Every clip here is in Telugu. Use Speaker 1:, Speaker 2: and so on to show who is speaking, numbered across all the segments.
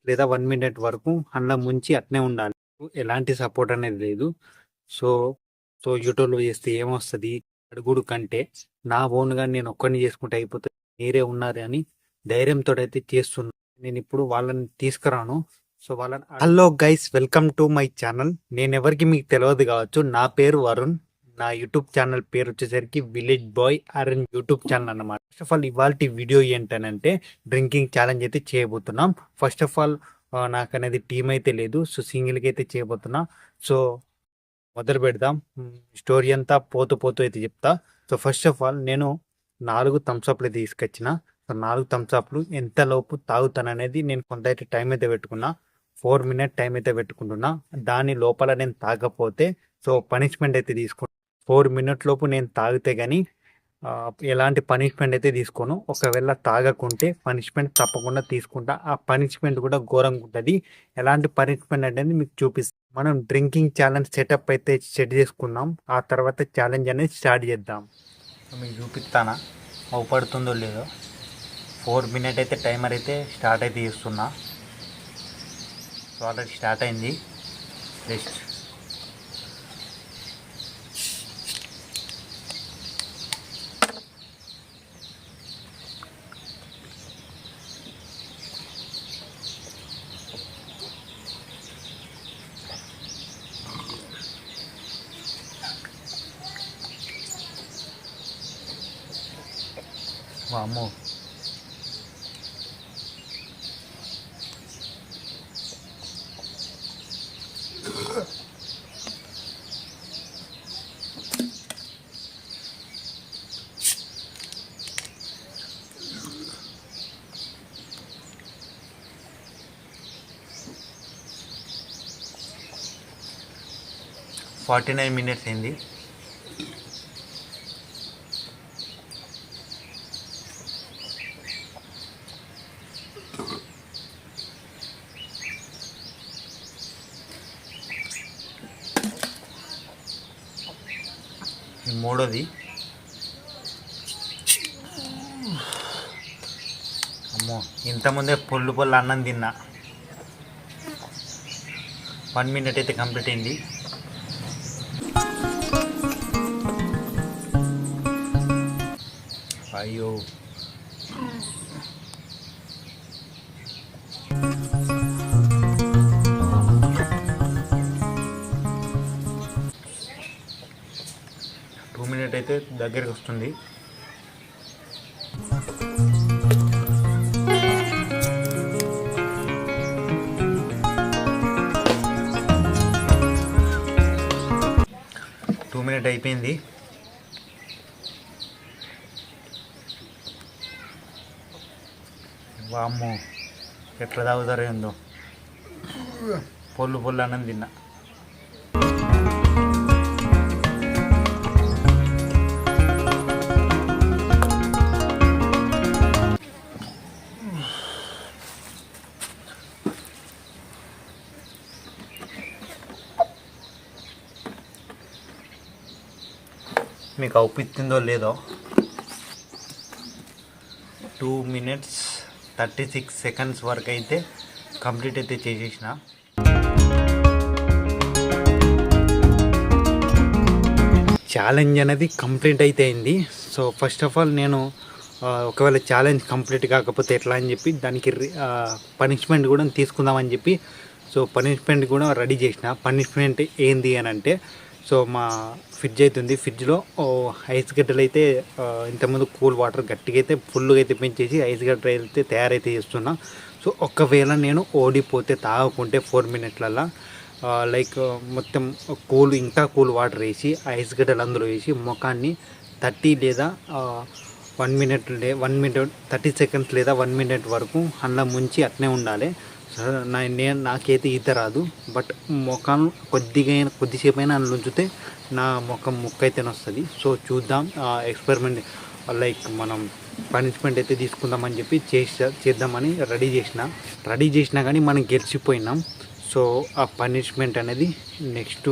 Speaker 1: లేదా 1 మినిట్ వరకు అందులో ముంచి అట్నే ఉండాలి. ఎలాంటి సపోర్ట్ అనేది లేదు. సో సో యూట్యూబ్లో చేస్తే ఏమొస్తుంది అడుగుడు కంటే నా ఓన్గా నేను ఒక్కడిని చేసుకుంటే అయిపోతుంది, మీరే ఉన్నారు అని ధైర్యంతో అయితే చేస్తున్నాను. నేను ఇప్పుడు వాళ్ళని తీసుకురాను. సో వాళ్ళని hello guys, welcome to my channel. నేను ఎవరికి మీకు తెలియదు కావచ్చు, నా పేరు వరుణ్. నా యూట్యూబ్ ఛానల్ పేరు వచ్చేసరికి village boy RN YouTube channel అన్నమాట. ఫస్ట్ ఆఫ్ ఆల్ ఇవాళ వీడియో ఏంటనంటే డ్రింకింగ్ ఛాలెంజ్ అయితే చేయబోతున్నాం. ఫస్ట్ ఆఫ్ ఆల్ నాకు అనేది టీం అయితే లేదు, సో సింగిల్గా అయితే చేయబోతున్నా. సో మొదలు పెడదాం. స్టోరీ అంతా పోతూ పోతూ అయితే చెప్తా. సో ఫస్ట్ ఆఫ్ ఆల్ నేను 4 థమ్స్అప్లు తీసుకొచ్చిన. సో 4 థమ్స్అప్లు ఎంత లోపు తాగుతాననేది నేను కొంత అయితే టైం అయితే పెట్టుకున్నా. 4 మినిట్ టైం అయితే పెట్టుకుంటున్నా. దాని లోపల నేను తాగకపోతే సో పనిష్మెంట్ అయితే తీసుకుంటా. 4 మినిట్ లోపు నేను తాగితే కానీ ఎలాంటి పనిష్మెంట్ అయితే తీసుకోను. ఒకవేళ తాగకుంటే పనిష్మెంట్ తప్పకుండా తీసుకుంటా. ఆ పనిష్మెంట్ కూడా ఘోరంగా ఉంటుంది. ఎలాంటి పనిష్మెంట్ అనేది మీకు చూపిస్తాను. మనం డ్రింకింగ్ ఛాలెంజ్ సెటప్ అయితే సెట్ చేసుకున్నాం. ఆ తర్వాత ఛాలెంజ్ అనేది స్టార్ట్ చేద్దాం. మీకు చూపిస్తానా అవుపడుతుందో లేదో. 4 మినిట్ అయితే టైమర్ అయితే స్టార్ట్ అయితే చేస్తున్నా. సో ఆల్రెడీ స్టార్ట్ అయింది. జస్ట్ 49 మినిట్స్ అయింది. మూడోది. అమ్మో, ఇంతకుముందే పొల్లు అన్నం తిన్నా. 1 మినిట్ అయితే కంప్లీట్ అయింది. అయ్యో, అయితే దగ్గరికి వస్తుంది. టూ మినిట్ అయిపోయింది. వామ్మో, ఎట్లా తాగుతారో ఏందో. పొల్లు అన్నం తిన్నా. మీకు అవుపిస్తుందో లేదో. 2 మినిట్స్ 36 సెకండ్స్ వరకు అయితే కంప్లీట్ అయితే చేసేసిన. ఛాలెంజ్ అనేది కంప్లీట్ అయితే అయింది. సో ఫస్ట్ ఆఫ్ ఆల్ నేను ఒకవేళ ఛాలెంజ్ కంప్లీట్ కాకపోతే ఎట్లా అని చెప్పి దానికి పనిష్మెంట్ కూడా తీసుకుందామని చెప్పి సో పనిష్మెంట్ కూడా రెడీ చేసిన. పనిష్మెంట్ ఏంది అని అంటే, సో మా ఫ్రిడ్జ్ అయితే ఉంది. ఫ్రిడ్జ్లో ఐస్ గడ్డలు అయితే ఇంతకుముందు కూల్ వాటర్ గట్టిగా అయితే ఫుల్గా అయితే పెంచేసి ఐస్ గడ్డలు అయితే తయారైతే చేస్తున్నా. సో ఒకవేళ నేను ఓడిపోతే తాగకుంటే 4 మినిట్లల్లో లైక్ మొత్తం ఇంకా కూల్ వాటర్ వేసి ఐస్ గడ్డలు అందులో వేసి ముఖాన్ని 30 లేదా 1 మినిట్ 30 సెకండ్స్ లేదా 1 మినిట్ వరకు అందులో ముంచి అట్నే ఉండాలి. నాకైతే ఈత రాదు, బట్ ముఖం కొద్దిసేపు అయినా అందులో ఉంచితే నా ముఖం ముక్క అయితే వస్తుంది. సో చూద్దాం, ఎక్స్పెరిమెంట్ లైక్ మనం పనిష్మెంట్ అయితే తీసుకుందామని చెప్పి చేద్దామని రెడీ చేసినా కానీ మనం గెలిచిపోయినాం. సో ఆ పనిష్మెంట్ అనేది నెక్స్ట్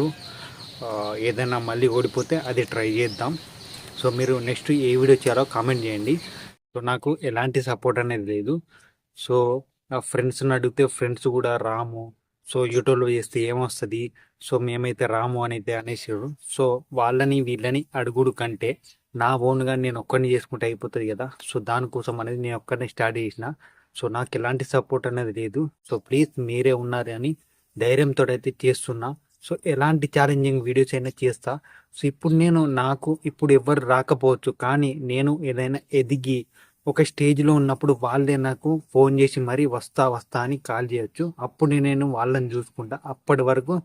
Speaker 1: ఏదైనా మళ్ళీ ఓడిపోతే అది ట్రై చేద్దాం. సో మీరు నెక్స్ట్ ఏ వీడియో చేయాలో కామెంట్ చేయండి. సో నాకు ఎలాంటి సపోర్ట్ అనేది లేదు. సో ఫ్రెండ్స్ని అడిగితే ఫ్రెండ్స్ కూడా రాము, సో యూట్యూబ్లో చేస్తే ఏమొస్తుంది, సో మేమైతే రాము అని అయితే అనేసారు. సో వాళ్ళని వీళ్ళని అడుగుడు కంటే నా ఓన్గా నేను ఒక్కడిని చేసుకుంటే అయిపోతుంది కదా. సో దానికోసం అనేది నేను ఒక్కడిని స్టార్ట్ చేసిన. సో నాకు ఎలాంటి సపోర్ట్ అనేది లేదు. సో ప్లీజ్ మీరే ఉన్నారు అని ధైర్యంతో అయితే చేస్తున్నా. సో ఎలాంటి ఛాలెంజింగ్ వీడియోస్ అయినా చేస్తా. సో నాకు ఇప్పుడు ఎవరు రాకపోవచ్చు, కానీ నేను ఏదైనా ఎదిగి ఒక స్టేజ్లో ఉన్నప్పుడు వాళ్ళే నాకు ఫోన్ చేసి మరీ వస్తా వస్తా అని కాల్ చేయొచ్చు. అప్పుడు నేను వాళ్ళని చూసుకుంటా. అప్పటి వరకు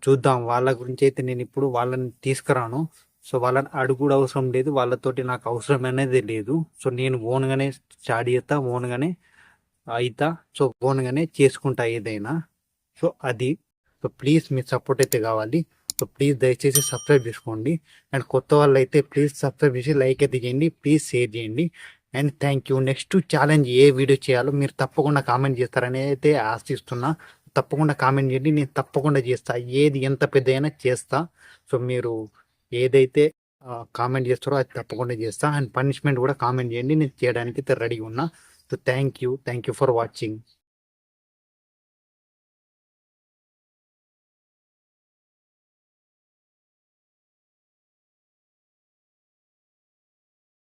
Speaker 1: చూద్దాం. వాళ్ళ గురించి అయితే నేను ఇప్పుడు వాళ్ళని తీసుకురాను. సో వాళ్ళని అడుగుడు అవసరం లేదు, వాళ్ళతోటి నాకు అవసరం అనేది లేదు. సో నేను ఓన్గానే స్టార్ట్ చేస్తా, ఓన్గానే అయితా, సో ఓన్గానే చేసుకుంటా ఏదైనా. సో అది. సో ప్లీజ్ మీ సపోర్ట్ అయితే కావాలి. సో ప్లీజ్ దయచేసి సబ్స్క్రైబ్ చేసుకోండి. అండ్ కొత్త వాళ్ళు అయితే ప్లీజ్ సబ్స్క్రైబ్ చేసి లైక్ అయితే చేయండి, ప్లీజ్ షేర్ చేయండి. And thank you. Next challenge A video చేయాలో మీరు తప్పకుండా కామెంట్ చేస్తారని అయితే ఆశిస్తున్నా. తప్పకుండా కామెంట్ చేయండి, నేను తప్పకుండా చేస్తా. ఏది ఎంత పెద్ద అయినా చేస్తా. సో మీరు ఏదైతే కామెంట్ చేస్తారో అది తప్పకుండా చేస్తా. అండ్ పనిష్మెంట్ కూడా కామెంట్ చేయండి, నేను చేయడానికి అయితే రెడీ ఉన్నా. So thank you for watching.